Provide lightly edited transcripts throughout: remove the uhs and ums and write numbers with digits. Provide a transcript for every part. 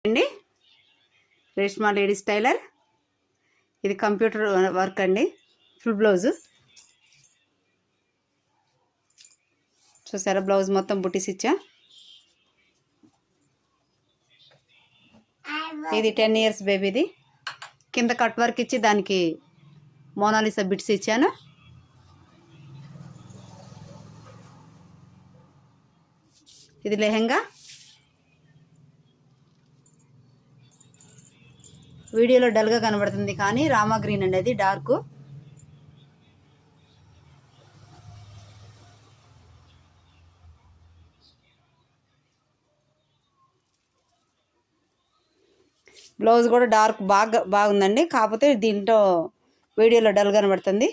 అండి Reshma ladies tailor. ఇది computer work అండి. ఫుల్ బ్లౌజు చూసారా, బ్లౌజ్ మొత్తం బుటీస్ ఇచ్చా. ఇది 10 years బేబీది. కింద కట్ వర్క్ ఇచ్చి దానికి మోనాలిసా బిట్స్ ఇచ్చాను. ఇది లెహెంగా. వీడియోలో డల్గా కనబడుతుంది కానీ రామా గ్రీన్ అండి, అది డార్క్. బ్లౌజ్ కూడా డార్క్ బాగుందండి, కాకపోతే దీంట్లో వీడియోలో డల్ కనబడుతుంది.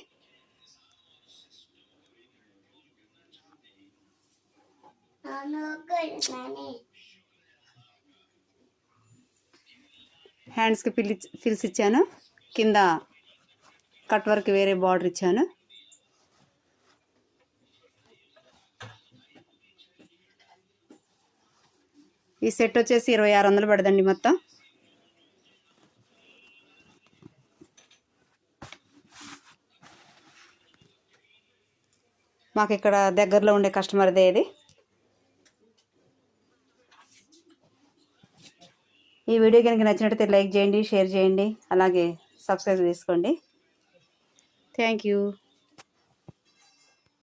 హ్యాండ్స్కి ఫిల్స్ ఇచ్చాను. కింద కట్ వర్క్ వేరే బార్డర్ ఇచ్చాను. ఈ సెట్ వచ్చేసి 2600 పడదండి మొత్తం. మాకు ఇక్కడ దగ్గరలో ఉండే కస్టమర్దే ఇది. ఈ వీడియో కనుక నచ్చినట్టయితే లైక్ చేయండి, షేర్ చేయండి, అలాగే సబ్స్క్రైబ్ చేసుకోండి. Thank you.